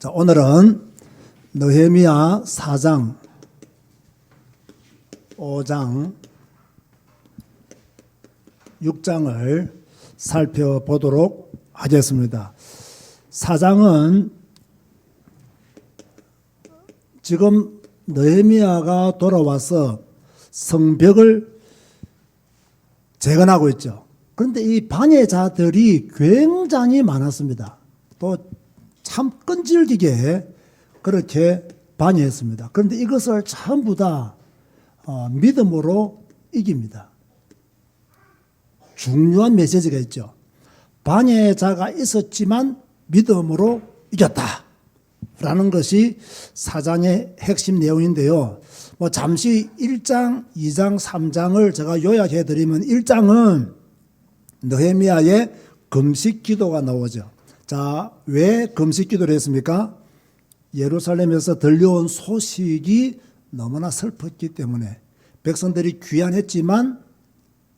자, 오늘은 느헤미야 4장, 5장, 6장을 살펴보도록 하겠습니다. 4장은 지금 느헤미야가 돌아와서 성벽을 재건하고 있죠. 그런데 이 반예자들이 굉장히 많았습니다. 또 참 끈질기게 그렇게 반예했습니다. 그런데 이것을 전부 다 믿음으로 이깁니다. 중요한 메시지가 있죠. 반예자가 있었지만 믿음으로 이겼다 라는 것이 4장의 핵심 내용인데요. 잠시 1장, 2장, 3장을 제가 요약해 드리면 1장은 느헤미야의 금식 기도가 나오죠. 자, 왜 금식 기도를 했습니까? 예루살렘에서 들려온 소식이 너무나 슬펐기 때문에 백성들이 귀환했지만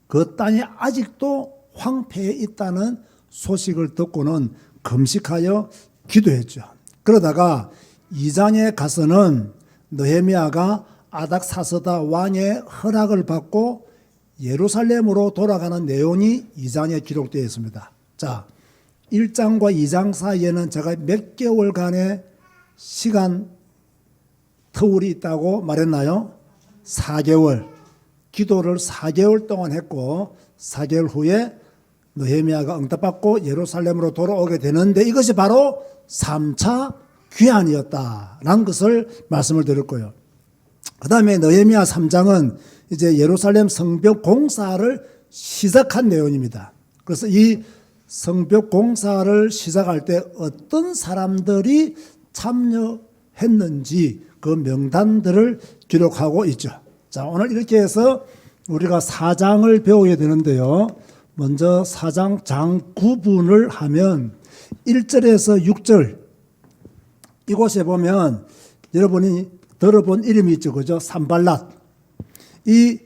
그 땅이 아직도 황폐해 있다는 소식을 듣고는 금식하여 기도했죠. 그러다가 2장에 가서는 느헤미야가 아닥사스다 왕의 허락을 받고 예루살렘으로 돌아가는 내용이 2장에 기록되어 있습니다. 자, 1장과 2장 사이에는 제가 몇 개월간의 시간 터울이 있다고 말했나요? 4개월. 기도를 4개월 동안 했고 4개월 후에 느헤미야가 응답받고 예루살렘으로 돌아오게 되는데 이것이 바로 3차 귀환이었다라는 것을 말씀을 드렸고요. 그 다음에 느헤미야 3장은 이제 예루살렘 성벽 공사를 시작한 내용입니다. 그래서 이 성벽 공사를 시작할 때 어떤 사람들이 참여했는지 그 명단들을 기록하고 있죠. 자, 오늘 이렇게 해서 우리가 4장을 배우게 되는데요. 먼저 4장 장 구분을 하면 1절에서 6절 이곳에 보면 여러분이 들어본 이름이 있죠. 그죠? 산발랏. 이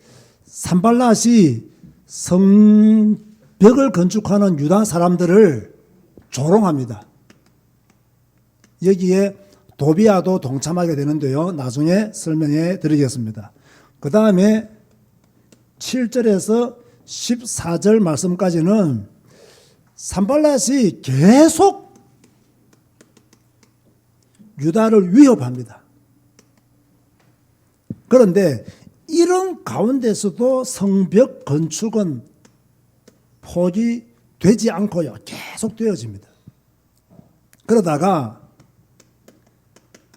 산발랏이 성벽을 건축하는 유다 사람들을 조롱합니다. 여기에 도비아도 동참하게 되는데요. 나중에 설명해 드리겠습니다. 그 다음에 7절에서 14절 말씀까지는 산발랏이 계속 유다를 위협합니다. 그런데 이런 가운데서도 성벽 건축은 포기되지 않고요. 계속 되어집니다. 그러다가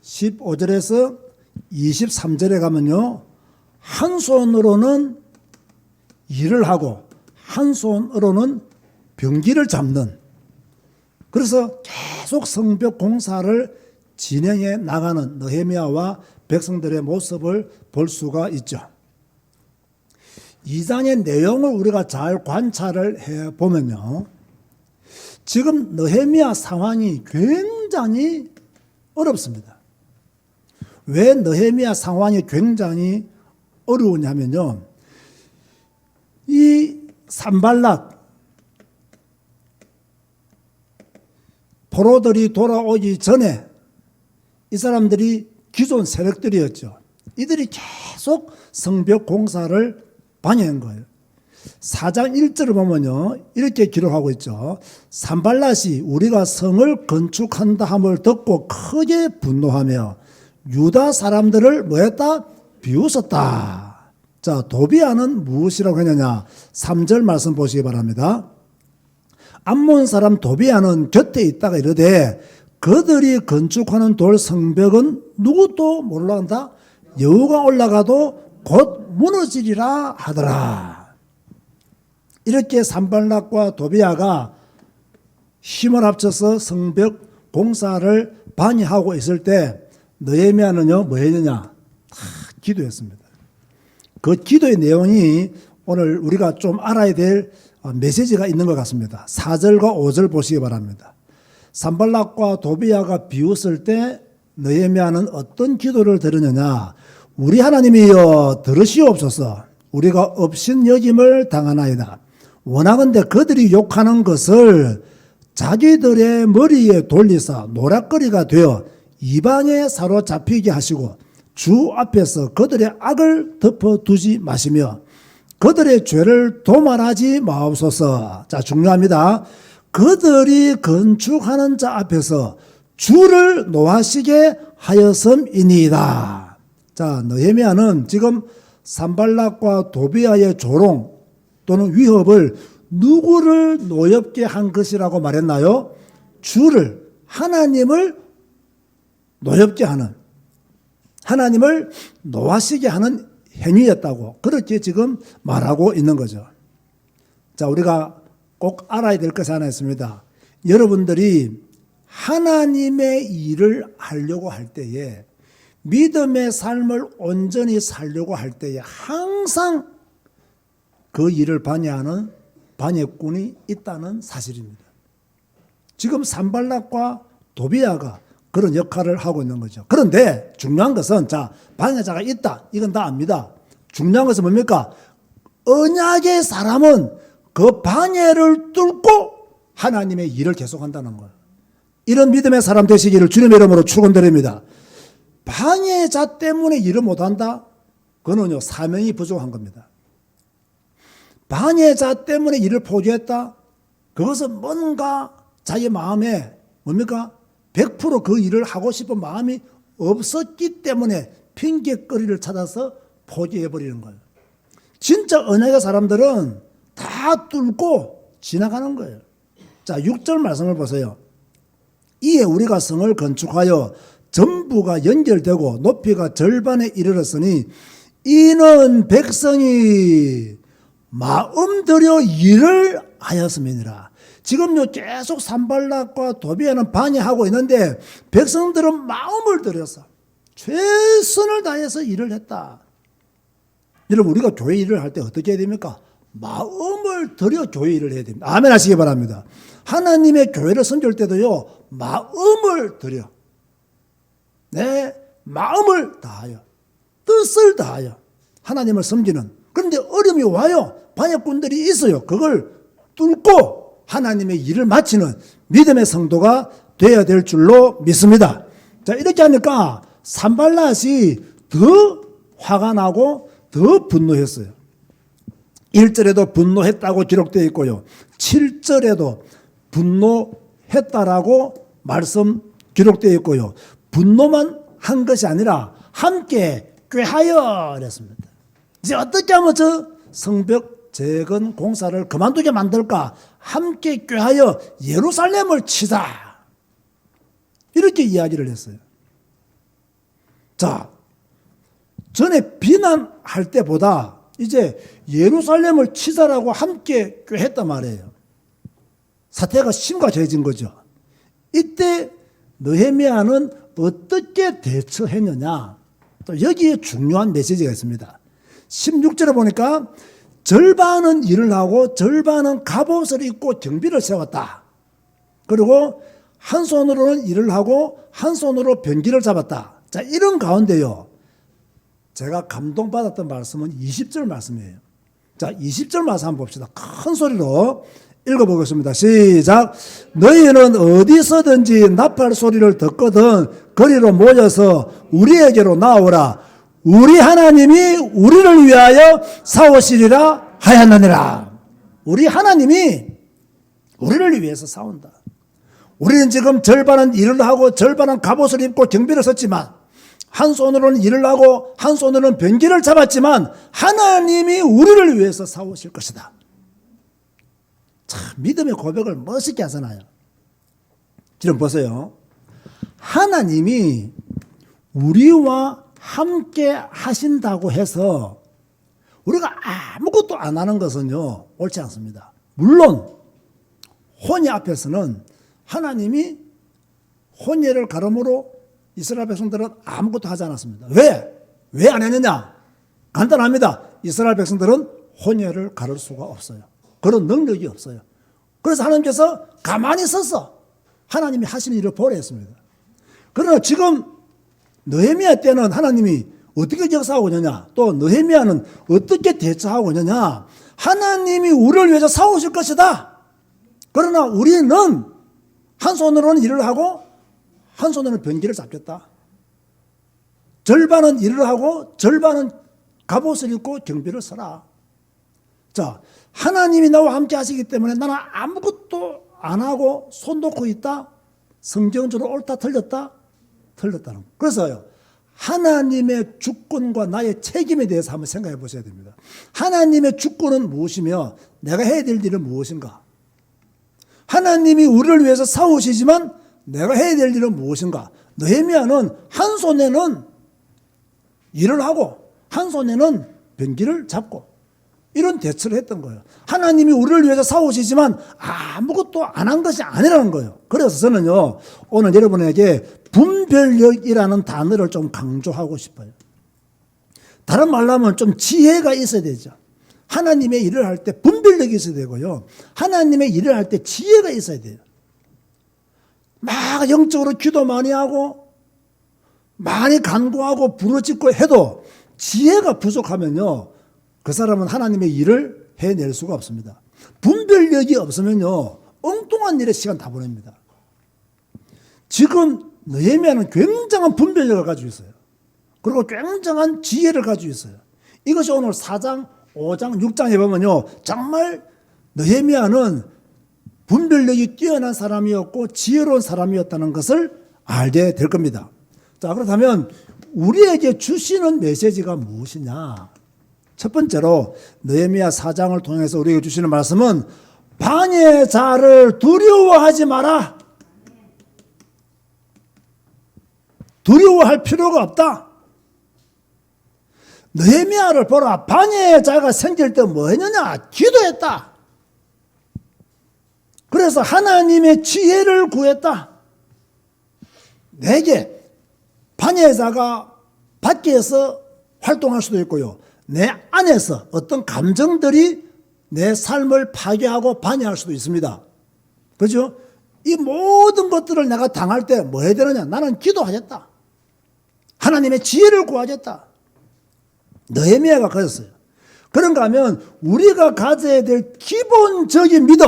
15절에서 23절에 가면요. 한 손으로는 일을 하고 한 손으로는 병기를 잡는, 그래서 계속 성벽 공사를 진행해 나가는 느헤미야와 백성들의 모습을 볼 수가 있죠. 2장의 내용을 우리가 잘 관찰을 해보면요. 지금 느헤미야 상황이 굉장히 어렵습니다. 왜 느헤미야 상황이 굉장히 어려우냐면요. 이 산발랏 포로들이 돌아오기 전에 이 사람들이 기존 세력들이었죠. 이들이 계속 성벽 공사를 반영한 거예요. 4장 1절을 보면요. 이렇게 기록하고 있죠. 산발랏이 우리가 성을 건축한다 함을 듣고 크게 분노하며 유다 사람들을 뭐했다? 비웃었다. 자, 도비아는 무엇이라고 했느냐? 3절 말씀 보시기 바랍니다. 암몬 사람 도비아는 곁에 있다가 이르되 그들이 건축하는 돌 성벽은 누구도 몰라간다. 여호가 올라가도 곧 무너지리라 하더라. 이렇게 산발랏과 도비아가 힘을 합쳐서 성벽 공사를 반의하고 있을 때 느헤미야는요 뭐 했느냐? 다 기도했습니다. 그 기도의 내용이 오늘 우리가 좀 알아야 될 메시지가 있는 것 같습니다. 4절과 5절 보시기 바랍니다. 산발랏과 도비아가 비웃을 때 느헤미야는 어떤 기도를 드렸느냐? 우리 하나님이여 들으시옵소서. 우리가 업신여김을 당하나이다. 원하건대 그들이 욕하는 것을 자기들의 머리에 돌리사 노략거리가 되어 이방에 사로잡히게 하시고 주 앞에서 그들의 악을 덮어두지 마시며 그들의 죄를 도말하지 마옵소서. 자, 중요합니다. 그들이 건축하는 자 앞에서 주를 노하시게 하였음이니이다. 자, 느헤미야는 지금 산발락과 도비아의 조롱 또는 위협을 누구를 노엽게 한 것이라고 말했나요? 주를, 하나님을 노엽게 하는, 하나님을 노하시게 하는 행위였다고 그렇게 지금 말하고 있는 거죠. 자, 우리가 꼭 알아야 될 것이 하나 있습니다. 여러분들이 하나님의 일을 하려고 할 때에, 믿음의 삶을 온전히 살려고 할 때에 항상 그 일을 방해하는 방해꾼이 있다는 사실입니다. 지금 산발락과 도비아가 그런 역할을 하고 있는 거죠. 그런데 중요한 것은, 자, 방해자가 있다, 이건 다 압니다. 중요한 것은 뭡니까? 언약의 사람은 그 방해를 뚫고 하나님의 일을 계속한다는 거예요. 이런 믿음의 사람 되시기를 주님의 이름으로 축원드립니다. 방해자 때문에 일을 못한다? 그거는요, 사명이 부족한 겁니다. 방해자 때문에 일을 포기했다? 그것은 뭔가 자기 마음에 뭡니까? 100% 그 일을 하고 싶은 마음이 없었기 때문에 핑계거리를 찾아서 포기해버리는 거예요. 진짜 언약의 사람들은 다 뚫고 지나가는 거예요. 자, 6절 말씀을 보세요. 이에 우리가 성을 건축하여 전부가 연결되고 높이가 절반에 이르렀으니 이는 백성이 마음들여 일을 하였음이니라. 지금요, 계속 산발락과 도비아는 방해하고 있는데 백성들은 마음을 들여서 최선을 다해서 일을 했다. 여러분, 우리가 교회 일을 할 때 어떻게 해야 됩니까? 마음을 들여 교회 일을 해야 됩니다. 아멘 하시기 바랍니다. 하나님의 교회를 섬길 때도요, 마음을 들여, 내 마음을 다하여, 뜻을 다하여 하나님을 섬기는. 그런데 어려움이 와요. 방해꾼들이 있어요. 그걸 뚫고 하나님의 일을 마치는 믿음의 성도가 되어야 될 줄로 믿습니다. 자, 이렇게 하니까 산발랏이 더 화가 나고 더 분노했어요. 1절에도 분노했다고 기록되어 있고요, 7절에도 분노했다라고 말씀 기록되어 있고요, 분노만 한 것이 아니라 함께 꾀하여 그랬습니다. 이제 어떻게 하면 저 성벽 재건 공사를 그만두게 만들까? 함께 꾀하여 예루살렘을 치자, 이렇게 이야기를 했어요. 자, 전에 비난할 때보다 이제 예루살렘을 치자라고 함께 꾀했단 말이에요. 사태가 심각해진 거죠. 이때 느헤미야는 어떻게 대처했느냐? 또 여기에 중요한 메시지가 있습니다. 16절에 보니까 절반은 일을 하고 절반은 갑옷을 입고 경비를 세웠다. 그리고 한 손으로는 일을 하고 한 손으로 변기를 잡았다. 자, 이런 가운데요, 제가 감동받았던 말씀은 20절 말씀이에요. 자, 20절 말씀 한번 봅시다. 큰 소리로 읽어보겠습니다. 시작. 너희는 어디서든지 나팔 소리를 듣거든 거리로 모여서 우리에게로 나오라. 우리 하나님이 우리를 위하여 싸우시리라 하였느니라. 우리 하나님이 우리를 위해서 싸운다. 우리는 지금 절반은 일을 하고 절반은 갑옷을 입고 경비를 섰지만, 한 손으로는 일을 하고 한 손으로는 변기를 잡았지만 하나님이 우리를 위해서 싸우실 것이다. 참, 믿음의 고백을 멋있게 하잖아요. 지금 보세요. 하나님이 우리와 함께 하신다고 해서 우리가 아무것도 안 하는 것은요, 옳지 않습니다. 물론 혼외 앞에서는 하나님이 혼외를 가름으로 이스라엘 백성들은 아무것도 하지 않았습니다. 왜 안 했느냐? 간단합니다. 이스라엘 백성들은 혼외를 가를 수가 없어요. 그런 능력이 없어요. 그래서 하나님께서 가만히 서서 하나님이 하시는 일을 보려 했습니다. 그러나 지금 느헤미야 때는 하나님이 어떻게 역사하고 있느냐, 또 느헤미야는 어떻게 대처하고 있느냐, 하나님이 우리를 위해서 싸우실 것이다. 그러나 우리는 한 손으로는 일을 하고 한 손에는 변기를 잡겠다. 절반은 일을 하고 절반은 갑옷을 입고 경비를 서라. 자, 하나님이 나와 함께 하시기 때문에 나는 아무것도 안 하고 손 놓고 있다. 성경적으로 옳다 틀렸다? 틀렸다는 거예요. 그래서요, 하나님의 주권과 나의 책임에 대해서 한번 생각해 보셔야 됩니다. 하나님의 주권은 무엇이며 내가 해야 될 일은 무엇인가? 하나님이 우리를 위해서 싸우시지만 내가 해야 될 일은 무엇인가? 느헤미야는 한 손에는 일을 하고 한 손에는 변기를 잡고 이런 대처를 했던 거예요. 하나님이 우리를 위해서 싸우시지만 아무것도 안 한 것이 아니라는 거예요. 그래서 저는요, 오늘 여러분에게 분별력이라는 단어를 좀 강조하고 싶어요. 다른 말로 하면 좀 지혜가 있어야 되죠. 하나님의 일을 할 때 분별력이 있어야 되고요. 하나님의 일을 할 때 지혜가 있어야 돼요. 막 영적으로 기도 많이 하고 많이 간구하고 부르짖고 해도 지혜가 부족하면요, 그 사람은 하나님의 일을 해낼 수가 없습니다. 분별력이 없으면요, 엉뚱한 일에 시간 다 보냅니다. 지금 느헤미야는 굉장한 분별력을 가지고 있어요. 그리고 굉장한 지혜를 가지고 있어요. 이것이 오늘 4장, 5장, 6장에 보면요, 정말 느헤미야는 분별력이 뛰어난 사람이었고 지혜로운 사람이었다는 것을 알게 될 겁니다. 자, 그렇다면 우리에게 주시는 메시지가 무엇이냐? 첫 번째로 느헤미야 4장을 통해서 우리에게 주시는 말씀은 방해자를 두려워하지 마라. 두려워할 필요가 없다. 느헤미야를 보라. 방해자가 생길 때 뭐 했느냐? 기도했다. 그래서 하나님의 지혜를 구했다. 내게 방해자가 밖에서 활동할 수도 있고요, 내 안에서 어떤 감정들이 내 삶을 파괴하고 방해할 수도 있습니다. 그렇죠? 이 모든 것들을 내가 당할 때 뭐 해야 되느냐? 나는 기도하겠다. 하나님의 지혜를 구하겠다. 느헤미야가 그랬어요. 그런가 하면 우리가 가져야 될 기본적인 믿음,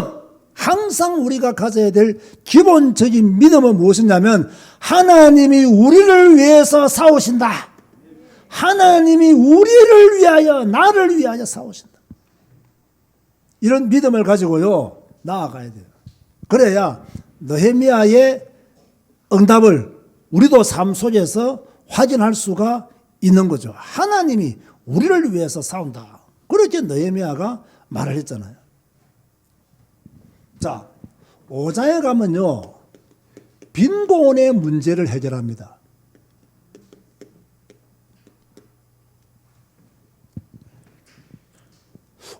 항상 우리가 가져야 될 기본적인 믿음은 무엇이냐면 하나님이 우리를 위해서 싸우신다. 하나님이 우리를 위하여, 나를 위하여 싸우신다. 이런 믿음을 가지고요, 나아가야 돼요. 그래야 느헤미야의 응답을 우리도 삶 속에서 확인할 수가 있는 거죠. 하나님이 우리를 위해서 싸운다. 그렇게 느헤미야가 말을 했잖아요. 자, 5장에 가면요, 빈곤의 문제를 해결합니다.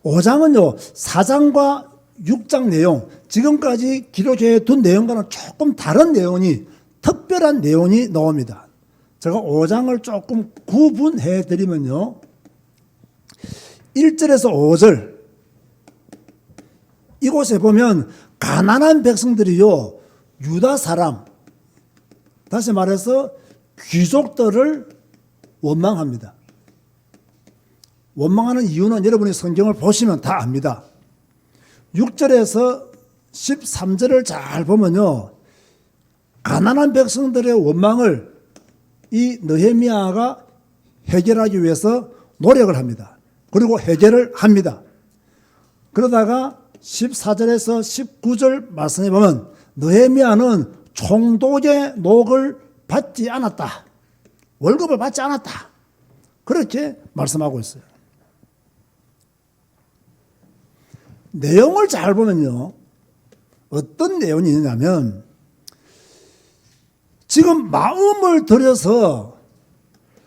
5장은요, 4장과 6장 내용, 지금까지 기록해 둔 내용과는 조금 다른 내용이, 특별한 내용이 나옵니다. 제가 5장을 조금 구분해 드리면요, 1절에서 5절, 이곳에 보면 가난한 백성들이요, 유다 사람, 다시 말해서 귀족들을 원망합니다. 원망하는 이유는 여러분이 성경을 보시면 다 압니다. 6절에서 13절을 잘 보면요, 가난한 백성들의 원망을 이 느헤미야가 해결하기 위해서 노력을 합니다. 그리고 해결을 합니다. 그러다가 14절에서 19절 말씀해 보면 느헤미야는 총독의 녹을 받지 않았다. 월급을 받지 않았다. 그렇게 말씀하고 있어요. 내용을 잘 보면요, 어떤 내용이 있냐면 지금 마음을 들여서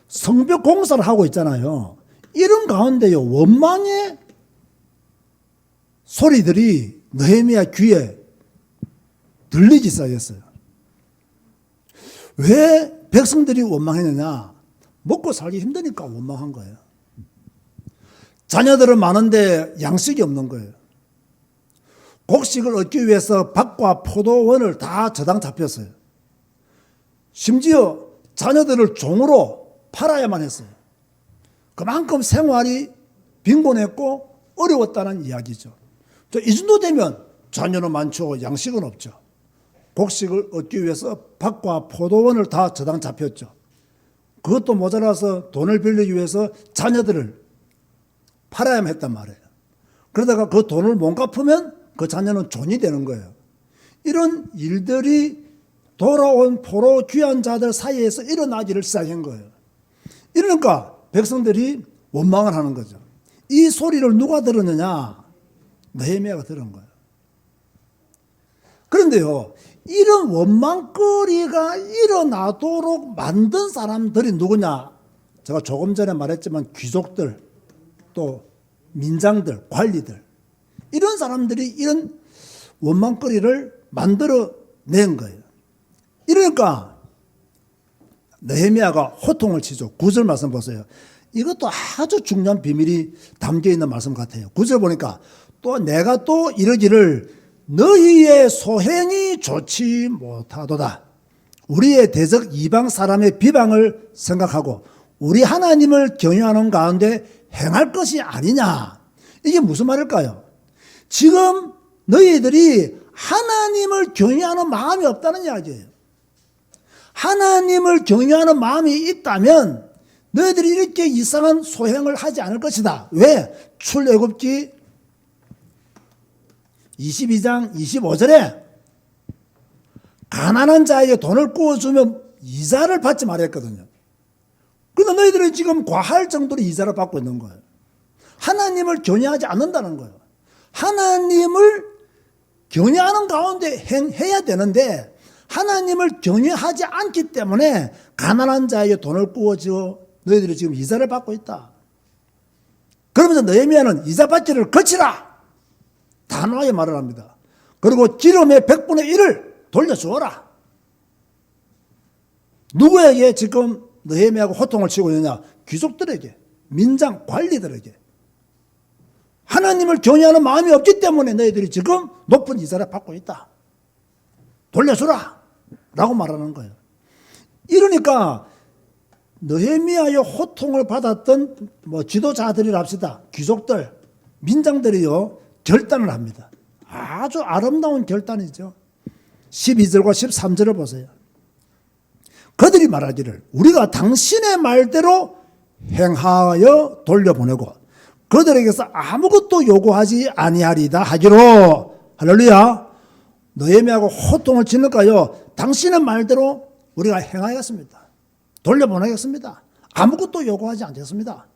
성벽 공사를 하고 있잖아요. 이런 가운데요, 원망의 소리들이 느헤미야 귀에 들리기 시작했어요. 왜 백성들이 원망했느냐? 먹고 살기 힘드니까 원망한 거예요. 자녀들은 많은데 양식이 없는 거예요. 곡식을 얻기 위해서 밭과 포도원을 다 저당 잡혔어요. 심지어 자녀들을 종으로 팔아야만 했어요. 그만큼 생활이 빈곤했고 어려웠다는 이야기죠. 이 정도 되면 자녀는 많죠, 양식은 없죠. 곡식을 얻기 위해서 밭과 포도원을 다 저당 잡혔죠. 그것도 모자라서 돈을 빌리기 위해서 자녀들을 팔아야만 했단 말이에요. 그러다가 그 돈을 못 갚으면 그 자녀는 존이 되는 거예요. 이런 일들이 돌아온 포로 귀한 자들 사이에서 일어나기를 시작한 거예요. 이러니까 백성들이 원망을 하는 거죠. 이 소리를 누가 들었느냐? 느헤미야가 들은 거예요. 그런데요, 이런 원망거리가 일어나도록 만든 사람들이 누구냐? 제가 조금 전에 말했지만 귀족들, 또 민장들, 관리들, 이런 사람들이 이런 원망거리를 만들어낸 거예요. 이러니까 느헤미야가 호통을 치죠. 9절 말씀 보세요. 이것도 아주 중요한 비밀이 담겨있는 말씀 같아요. 9절 보니까 또 내가 또 이르기를 너희의 소행이 좋지 못하도다. 우리의 대적 이방 사람의 비방을 생각하고 우리 하나님을 경외하는 가운데 행할 것이 아니냐. 이게 무슨 말일까요? 지금 너희들이 하나님을 경외하는 마음이 없다는 이야기예요. 하나님을 경외하는 마음이 있다면 너희들이 이렇게 이상한 소행을 하지 않을 것이다. 왜? 출애굽기 22장 25절에 가난한 자에게 돈을 구워주면 이자를 받지 말았거든요. 그런데 너희들은 지금 과할 정도로 이자를 받고 있는 거예요. 하나님을 경외하지 않는다는 거예요. 하나님을 경외하는 가운데 행해야 되는데 하나님을 경외하지 않기 때문에 가난한 자에게 돈을 구워줘 너희들이 지금 이자를 받고 있다. 그러면서 느헤미야는 이자 받기를 거치라. 단호하게 말을 합니다. 그리고 기름의 100분의 1을 돌려주어라. 누구에게 지금 느헤미야가 호통을 치고 있느냐? 귀족들에게, 민장, 관리들에게. 하나님을 경외하는 마음이 없기 때문에 너희들이 지금 높은 이자를 받고 있다. 돌려주라. 라고 말하는 거예요. 이러니까 느헤미야의 호통을 받았던 지도자들이랍시다. 귀족들, 민장들이요. 결단을 합니다. 아주 아름다운 결단이죠. 12절과 13절을 보세요. 그들이 말하기를 우리가 당신의 말대로 행하여 돌려보내고 그들에게서 아무것도 요구하지 아니하리다 하기로. 할렐루야. 느헤미야가 호통을 치니까요. 당신의 말대로 우리가 행하겠습니다. 돌려보내겠습니다. 아무것도 요구하지 않겠습니다.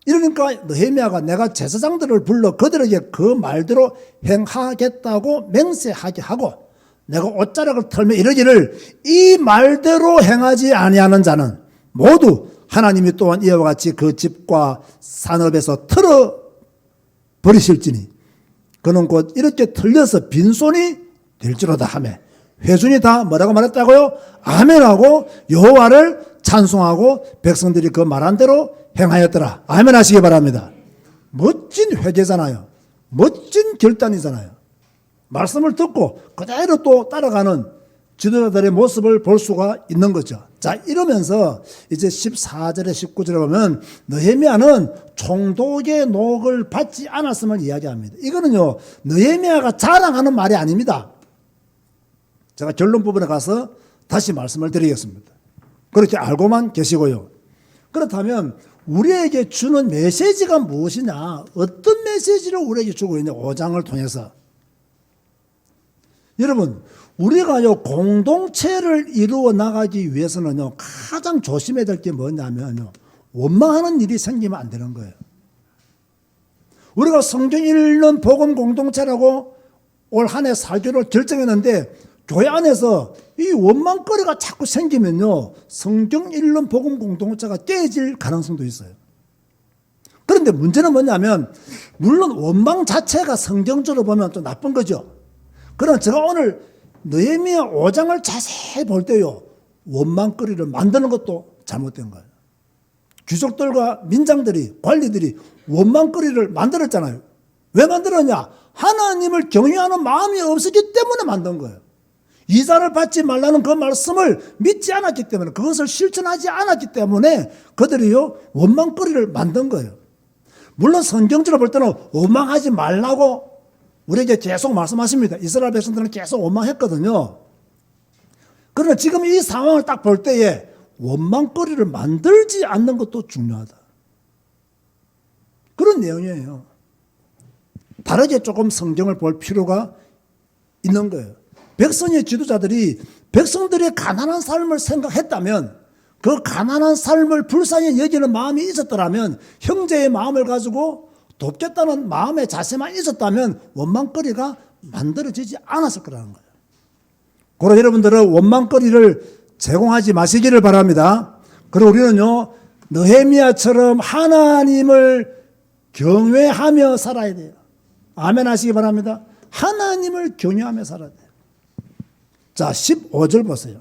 이러니까 느헤미야가 내가 제사장들을 불러 그들에게 그 말대로 행하겠다고 맹세하게 하고 내가 옷자락을 털며 이르기를 이 말대로 행하지 아니하는 자는 모두 하나님이 또한 이와 같이 그 집과 산업에서 틀어 버리실지니 그는 곧 이렇게 틀려서 빈손이 될지로다 하며 회중이 다 뭐라고 말했다고요? 아멘하고 여호와를 찬송하고 백성들이 그 말한 대로 행하였더라. 아멘 하시기 바랍니다. 멋진 회개잖아요. 멋진 결단이잖아요. 말씀을 듣고 그대로 또 따라가는 지도자들의 모습을 볼 수가 있는 거죠. 자, 이러면서 이제 14절에 19절에 보면 느헤미야는 총독의 녹을 받지 않았음을 이야기합니다. 이거는요, 느헤미야가 자랑하는 말이 아닙니다. 제가 결론 부분에 가서 다시 말씀을 드리겠습니다. 그렇게 알고만 계시고요. 그렇다면 우리에게 주는 메시지가 무엇이냐? 어떤 메시지를 우리에게 주고 있냐? 5장을 통해서. 여러분, 우리가요, 공동체를 이루어 나가기 위해서는요, 가장 조심해야 될 게 뭐냐면요, 원망하는 일이 생기면 안 되는 거예요. 우리가 성경 읽는 복음 공동체라고 올 한 해 살기로 결정했는데, 교회 안에서 이 원망거리가 자꾸 생기면요, 성경 읽는 복음 공동체가 깨질 가능성도 있어요. 그런데 문제는 뭐냐면, 물론 원망 자체가 성경적으로 보면 좀 나쁜 거죠. 그러나 제가 오늘 느헤미야 5장을 자세히 볼 때요, 원망거리를 만드는 것도 잘못된 거예요. 귀족들과 민장들이, 관리들이 원망거리를 만들었잖아요. 왜 만들었냐? 하나님을 경외하는 마음이 없었기 때문에 만든 거예요. 이자를 받지 말라는 그 말씀을 믿지 않았기 때문에, 그것을 실천하지 않았기 때문에 그들이요, 원망거리를 만든 거예요. 물론 성경적으로 볼 때는 원망하지 말라고 우리에게 계속 말씀하십니다. 이스라엘 백성들은 계속 원망했거든요. 그러나 지금 이 상황을 딱 볼 때에 원망거리를 만들지 않는 것도 중요하다. 그런 내용이에요. 다르게 조금 성경을 볼 필요가 있는 거예요. 백성의 지도자들이 백성들의 가난한 삶을 생각했다면, 그 가난한 삶을 불쌍히 여기는 마음이 있었더라면, 형제의 마음을 가지고 돕겠다는 마음의 자세만 있었다면 원망거리가 만들어지지 않았을 거라는 거예요. 그러나 여러분들은 원망거리를 제공하지 마시기를 바랍니다. 그리고 우리는요, 느헤미야처럼 하나님을 경외하며 살아야 돼요. 아멘 하시기 바랍니다. 하나님을 경외하며 살아야 돼요. 자, 15절 보세요.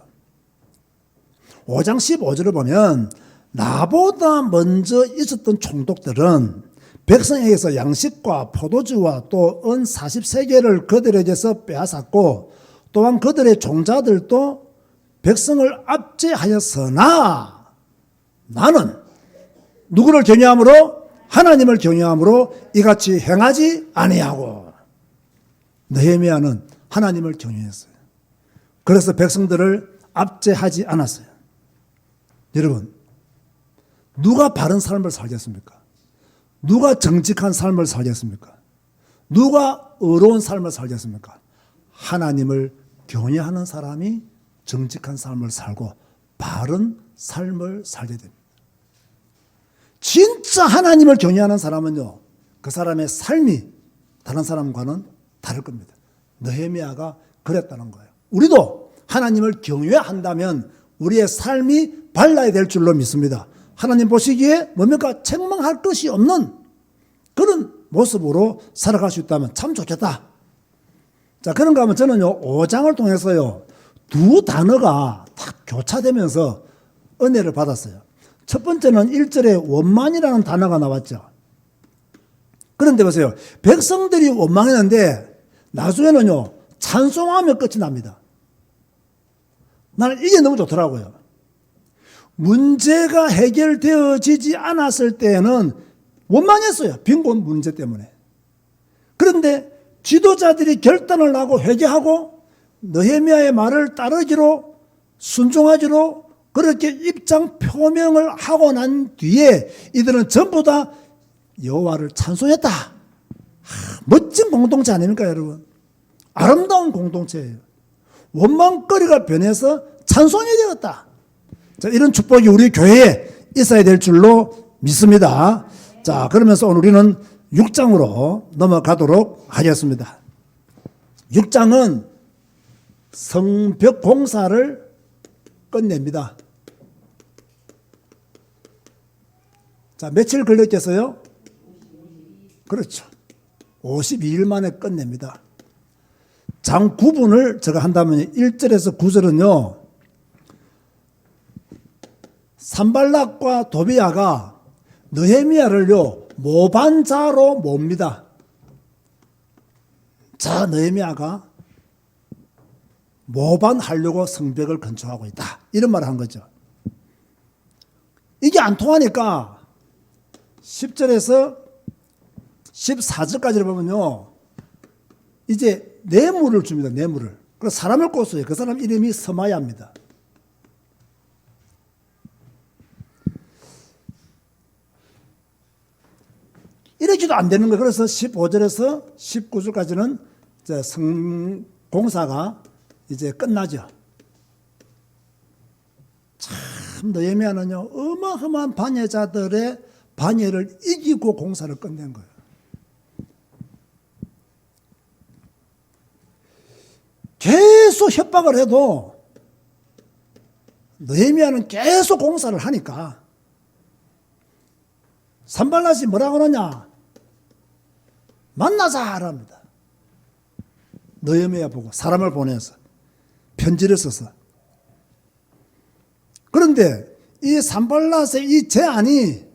5장 15절을 보면 나보다 먼저 있었던 총독들은 백성에게서 양식과 포도주와 또 은 40세겔을 그들에게서 빼앗았고, 또한 그들의 종자들도 백성을 압제하였으나 나는 누구를 경외함으로? 하나님을 경외함으로 이같이 행하지 아니하고. 느헤미야는 하나님을 경외했어요. 그래서 백성들을 압제하지 않았어요. 여러분, 누가 바른 삶을 살겠습니까? 누가 정직한 삶을 살겠습니까? 누가 의로운 삶을 살겠습니까? 하나님을 경외하는 사람이 정직한 삶을 살고 바른 삶을 살게 됩니다. 진짜 하나님을 경외하는 사람은요, 그 사람의 삶이 다른 사람과는 다를 겁니다. 느헤미야가 그랬다는 거예요. 우리도 하나님을 경외한다면 우리의 삶이 발라야 될 줄로 믿습니다. 하나님 보시기에 뭡니까? 책망할 것이 없는 그런 모습으로 살아갈 수 있다면 참 좋겠다. 자, 그런가 하면 저는요, 5장을 통해서요, 두 단어가 딱 교차되면서 은혜를 받았어요. 첫 번째는 1절에 원만이라는 단어가 나왔죠. 그런데 보세요. 백성들이 원망했는데 나중에는요, 찬송하며 끝이 납니다. 나는 이게 너무 좋더라고요. 문제가 해결되어지지 않았을 때에는 원망했어요. 빈곤 문제 때문에. 그런데 지도자들이 결단을 하고 회개하고 느헤미야의 말을 따르기로, 순종하기로 그렇게 입장 표명을 하고 난 뒤에 이들은 전부 다 여호와를 찬송했다. 멋진 공동체 아닙니까, 여러분? 아름다운 공동체예요. 원망거리가 변해서 찬송이 되었다. 자, 이런 축복이 우리 교회에 있어야 될 줄로 믿습니다. 자, 그러면서 오늘 우리는 6장으로 넘어가도록 하겠습니다. 6장은 성벽 공사를 끝냅니다. 자, 며칠 걸렸겠어요? 그렇죠. 52일 만에 끝냅니다. 장 구분을 제가 한다면 1절에서 9절은요, 산발락과 도비야가 느헤미야를요, 모반자로 몹니다. 자, 느헤미야가 모반하려고 성벽을 건축하고 있다. 이런 말을 한 거죠. 이게 안 통하니까 10절에서 14절까지를 보면요, 이제 뇌물을 줍니다. 뇌물을. 그래서 사람을 꽂어요. 그 사람 이름이 서마야입니다. 이러지도 안 되는 거예요. 그래서 15절에서 19절까지는 이제 성공사가 이제 끝나죠. 참 느헤미야는요, 어마어마한 반예자들의 반예를 이기고 공사를 끝낸 거예요. 계속 협박을 해도 느헤미야는 계속 공사를 하니까 산발랏이 뭐라고 그러냐? 만나자 합니다. 느헤미야 보고 사람을 보내서 편지를 써서. 그런데 이 산발랏의 이 제안이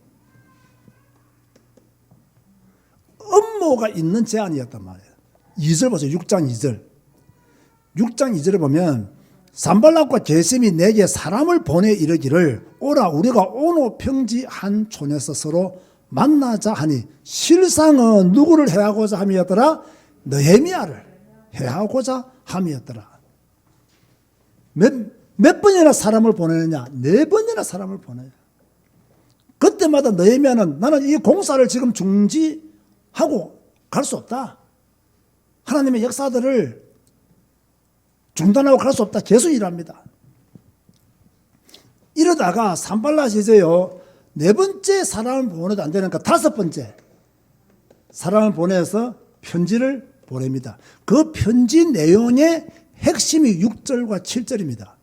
음모가 있는 제안이었단 말이에요. 2절 보세요. 6장 2절. 6장 2절에 보면 산발락과 게셈이 내게 사람을 보내 이르기를 오라 우리가 오노 평지 한 촌에서 서로 만나자 하니 실상은 누구를 해하고자 함이었더라? 느헤미야를 해하고자 함이었더라. 몇 번이나 사람을 보내느냐? 4번이나 사람을 보내요. 그때마다 느헤미야는 나는 이 공사를 지금 중지하고 갈 수 없다. 하나님의 역사들을 중단하고 갈 수 없다. 계속 일합니다. 이러다가 산발랏이 이제요, 4번째 사람을 보내도 안 되니까 5번째 사람을 보내서 편지를 보냅니다. 그 편지 내용의 핵심이 6절과 7절입니다.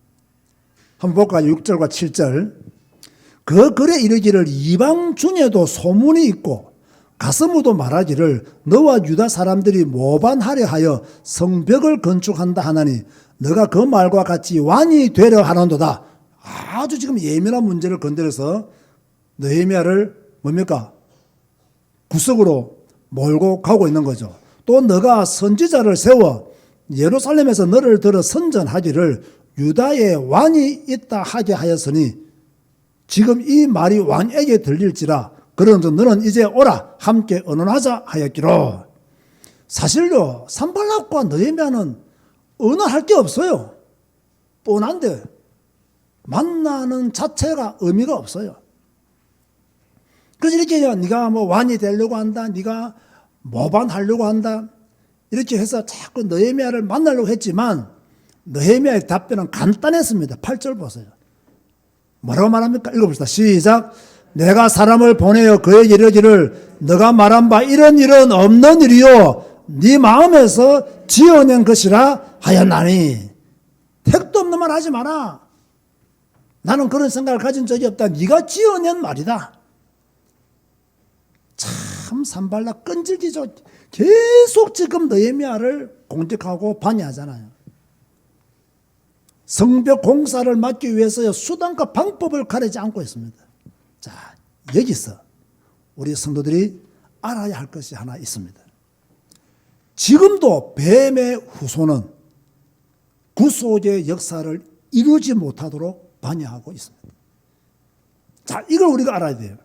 한번 볼까요? 6절과 7절. 그 글에 이르기를 이방 중에도 소문이 있고 가스무도 말하기를 너와 유다 사람들이 모반하려 하여 성벽을 건축한다 하나니 너가 그 말과 같이 왕이 되려 하는도다. 아주 지금 예민한 문제를 건드려서 느헤미야를 뭡니까? 구석으로 몰고 가고 있는 거죠. 또 너가 선지자를 세워 예루살렘에서 너를 들어 선전하기를 유다에 왕이 있다 하게 하였으니 지금 이 말이 왕에게 들릴지라 그러므로 너는 이제 오라 함께 언언하자 하였기로. 사실요, 산발락과 느헤미야는 언언할 게 없어요. 뻔한데 만나는 자체가 의미가 없어요. 그래서 이렇게 네가 뭐 왕이 되려고 한다, 네가 모반하려고 한다 이렇게 해서 자꾸 느헤미야를 만나려고 했지만 느헤미야의 답변은 간단했습니다. 8절 보세요. 뭐라고 말합니까? 읽어봅시다. 시작. 내가 사람을 보내어 그에게 이르기를 너가 말한 바 이런 일은 없는 일이요 네 마음에서 지어낸 것이라 하였나니. 택도 없는 말 하지 마라. 나는 그런 생각을 가진 적이 없다. 네가 지어낸 말이다. 참 산발락 끈질기죠. 계속 지금 느헤미야를 공격하고 반의하잖아요. 성벽 공사를 막기 위해서 수단과 방법을 가리지 않고 있습니다. 자, 여기서 우리 성도들이 알아야 할 것이 하나 있습니다. 지금도 뱀의 후손은 구속의 역사를 이루지 못하도록 반의하고 있습니다. 자, 이걸 우리가 알아야 돼요.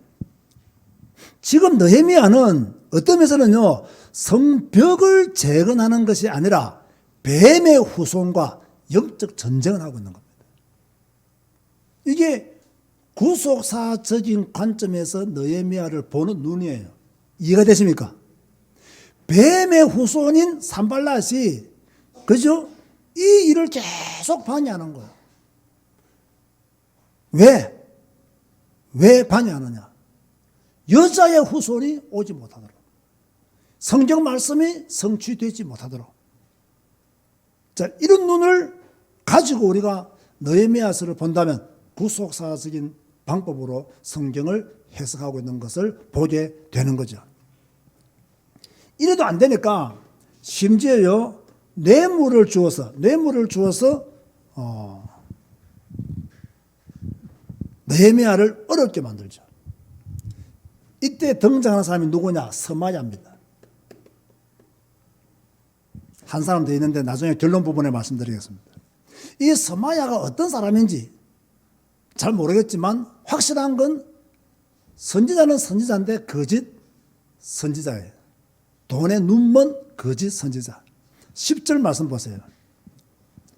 지금 느헤미야는 어떤 면에서는요, 성벽을 재건하는 것이 아니라 뱀의 후손과 영적 전쟁을 하고 있는 겁니다. 이게 구속사적인 관점에서 느헤미야를 보는 눈이에요. 이해가 되십니까? 뱀의 후손인 산발랏이 그죠? 이 일을 계속 반의하는 거예요. 왜 반의하느냐? 여자의 후손이 오지 못하도록, 성경 말씀이 성취되지 못하도록. 자, 이런 눈을 가지고 우리가 느헤미야서를 본다면 구속사적인 방법으로 성경을 해석하고 있는 것을 보게 되는 거죠. 이래도 안 되니까 심지어요, 뇌물을 주어서 느헤미야를 어렵게 만들죠. 이때 등장하는 사람이 누구냐? 스마야입니다. 한 사람 더 있는데 나중에 결론 부분에 말씀드리겠습니다. 이 스마야가 어떤 사람인지 잘 모르겠지만 확실한 건 선지자는 선지자인데 거짓 선지자예요. 돈에 눈먼 거짓 선지자. 10절 말씀 보세요.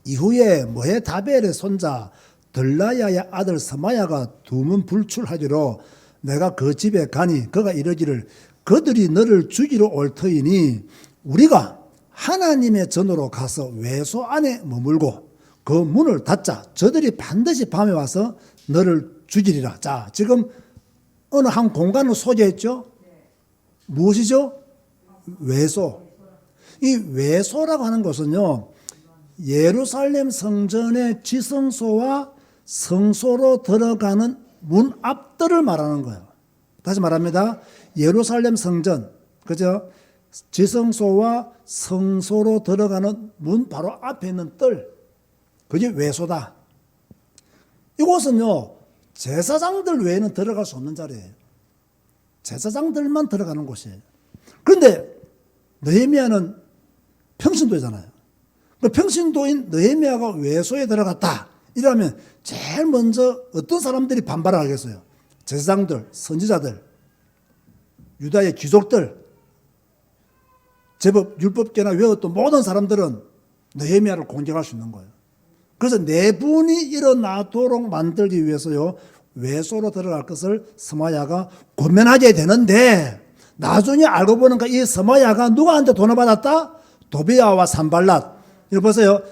이후에 모헤다벨의 손자 들라야의 아들 스마야가 두문 불출하기로 내가 그 집에 가니 그가 이르기를 그들이 너를 죽이러 올 터이니 우리가 하나님의 전으로 가서 외소 안에 머물고 그 문을 닫자. 저들이 반드시 밤에 와서 너를 죽이리라. 자, 지금 어느 한 공간을 소개했죠? 무엇이죠? 외소. 이 외소라고 하는 것은요, 예루살렘 성전의 지성소와 성소로 들어가는 문 앞들을 말하는 거예요. 다시 말합니다. 예루살렘 성전, 그죠? 지성소와 성소로 들어가는 문 바로 앞에 있는 뜰, 그게 외소다. 이곳은요, 제사장들 외에는 들어갈 수 없는 자리예요. 제사장들만 들어가는 곳이에요. 그런데 느헤미야는 평신도잖아요. 그 평신도인 느헤미야가 외소에 들어갔다. 이러면 제일 먼저 어떤 사람들이 반발을 하겠어요? 제사장들, 선지자들, 유다의 귀족들. 제법 율법계나 외웠던 모든 사람들은 느헤미야를 공격할 수 있는 거예요. 그래서 내분이 일어나도록 만들기 위해서요, 외소로 들어갈 것을 스마야가 권면하게 되는데, 나중에 알고 보니까 이 스마야가 누구한테 돈을 받았다? 도비야와 산발랏. 이거 보세요.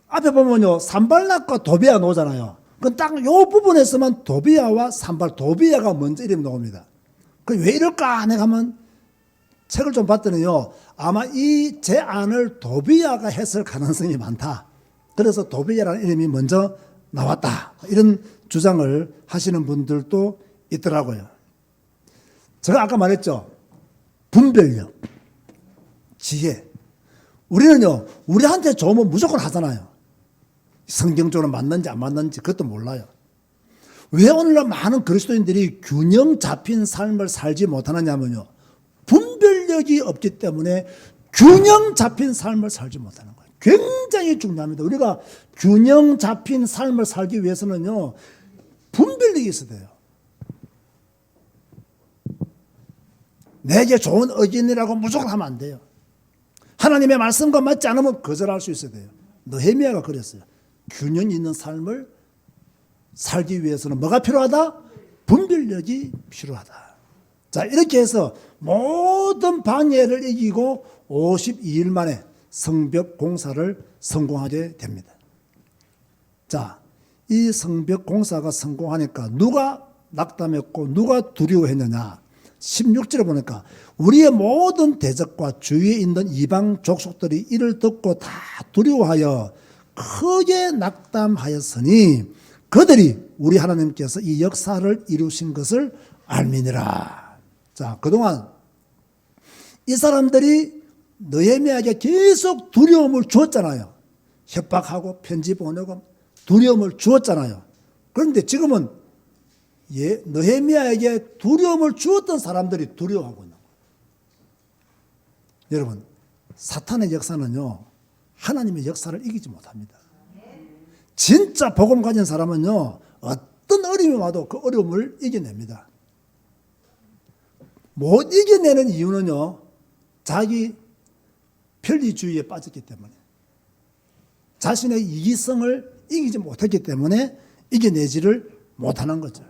앞에 보면요, 산발랏과 도비야 나오잖아요. 그 딱 요 부분에서만 도비야와 도비야가 먼저 이름이 나옵니다. 그 왜 이럴까? 내가 한번 책을 좀 봤더니요, 아마 이 제안을 도비야가 했을 가능성이 많다. 그래서 도비야라는 이름이 먼저 나왔다. 이런 주장을 하시는 분들도 있더라고요. 제가 아까 말했죠. 분별력, 지혜. 우리는요, 우리한테 좋으면 무조건 하잖아요. 성경적으로 맞는지 안 맞는지 그것도 몰라요. 왜 오늘날 많은 그리스도인들이 균형 잡힌 삶을 살지 못하느냐면요, 분별력이 없기 때문에 균형 잡힌 삶을 살지 못하는 거예요. 굉장히 중요합니다. 우리가 균형 잡힌 삶을 살기 위해서는요, 분별력이 있어야 돼요. 내게 좋은 의견이라고 무조건 하면 안 돼요. 하나님의 말씀과 맞지 않으면 거절할 수 있어야 돼요. 느헤미야가 그랬어요. 균형 있는 삶을 살기 위해서는 뭐가 필요하다? 분별력이 필요하다. 자, 이렇게 해서 모든 방해를 이기고 52일 만에 성벽 공사를 성공하게 됩니다. 자, 이 성벽 공사가 성공하니까 누가 낙담했고 누가 두려워했느냐? 16절에 보니까 우리의 모든 대적과 주위에 있는 이방 족속들이 이를 듣고 다 두려워하여 크게 낙담하였으니 그들이 우리 하나님께서 이 역사를 이루신 것을 알미니라. 자, 그동안 이 사람들이 느헤미야에게 계속 두려움을 주었잖아요. 협박하고 편지 보내고 두려움을 주었잖아요. 그런데 지금은 느헤미야에게 두려움을 주었던 사람들이 두려워하고 있는 거예요. 여러분, 사탄의 역사는요, 하나님의 역사를 이기지 못합니다. 진짜 복음 가진 사람은요, 어떤 어려움이 와도 그 어려움을 이겨냅니다. 못 이겨내는 이유는요, 자기 편리주의에 빠졌기 때문에, 자신의 이기성을 이기지 못했기 때문에 이겨내지를 못하는 거죠.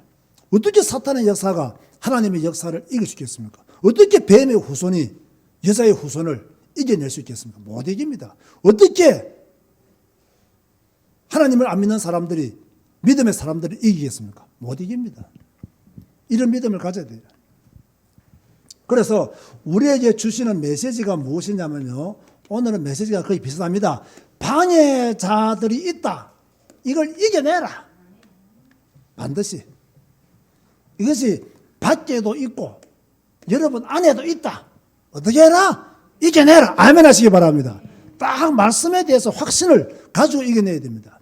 어떻게 사탄의 역사가 하나님의 역사를 이길 수 있겠습니까? 어떻게 뱀의 후손이 여자의 후손을 이겨낼 수 있겠습니까? 못 이깁니다. 어떻게 하나님을 안 믿는 사람들이, 믿음의 사람들을 이기겠습니까? 못 이깁니다. 이런 믿음을 가져야 돼요. 그래서 우리에게 주시는 메시지가 무엇이냐면요, 오늘은 메시지가 거의 비슷합니다. 방해자들이 있다. 이걸 이겨내라. 반드시. 이것이 밖에도 있고 여러분 안에도 있다. 어떻게 해라? 이겨내라. 아멘 하시기 바랍니다. 딱 말씀에 대해서 확신을 가지고 이겨내야 됩니다.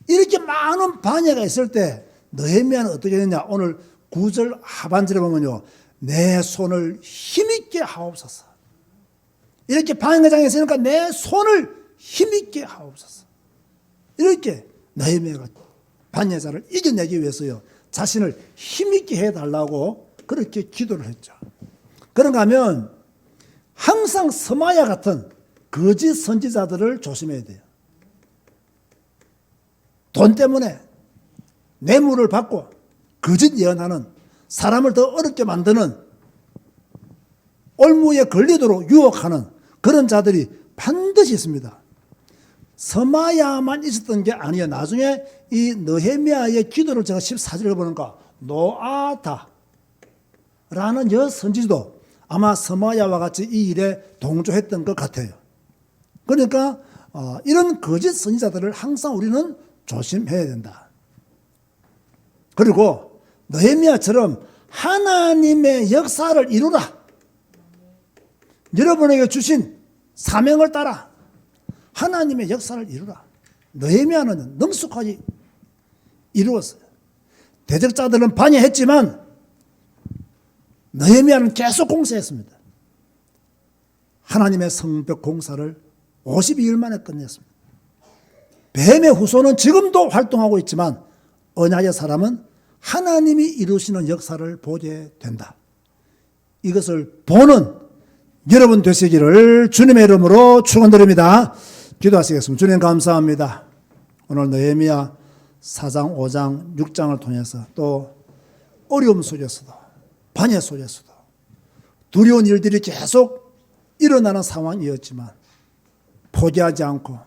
이렇게 많은 방해가 있을 때 느헤미야는 어떻게 했냐? 오늘 9절 하반절에 보면요, 내 손을 힘있게 하옵소서. 이렇게 방해장에 있으니까 내 손을 힘있게 하옵소서. 이렇게 느헤미야가 방해자를 이겨내기 위해서요, 자신을 힘있게 해달라고 그렇게 기도를 했죠. 그런가 하면 항상 스마야 같은 거짓 선지자들을 조심해야 돼요. 돈 때문에 뇌물을 받고 거짓 예언하는, 사람을 더 어렵게 만드는, 올무에 걸리도록 유혹하는 그런 자들이 반드시 있습니다. 스마야만 있었던 게 아니에요. 나중에 이 느헤미야의 기도를 제가 14절에 보니까 노아다 라는 여 선지도 아마 스마야와 같이 이 일에 동조했던 것 같아요. 그러니까 이런 거짓 선지자들을 항상 우리는 조심해야 된다. 그리고 느헤미야처럼 하나님의 역사를 이루라. 여러분에게 주신 사명을 따라 하나님의 역사를 이루라. 느헤미야는 능숙하게 이루었어요. 대적자들은 반역했지만 느헤미야는 계속 공사했습니다. 하나님의 성벽 공사를 52일 만에 끝냈습니다. 뱀의 후손은 지금도 활동하고 있지만 언약의 사람은 하나님이 이루시는 역사를 보게 된다. 이것을 보는 여러분 되시기를 주님의 이름으로 축원드립니다. 기도하시겠습니다. 주님 감사합니다. 오늘 느헤미야 4장, 5장, 6장을 통해서 또 어려움 속에서도 반역 속에서도 두려운 일들이 계속 일어나는 상황이었지만 포기하지 않고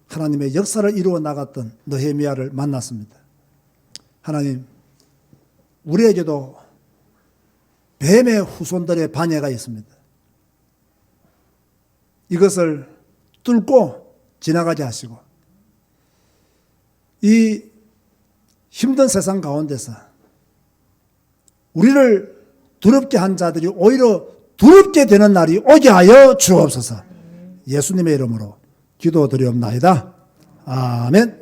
하나님의 역사를 이루어 나갔던 느헤미야를 만났습니다. 하나님, 우리에게도 뱀의 후손들의 반역가 있습니다. 이것을 뚫고 지나가게 하시고 이 힘든 세상 가운데서 우리를 두렵게 한 자들이 오히려 두렵게 되는 날이 오게 하여 주옵소서. 예수님의 이름으로 기도드리옵나이다. 아멘.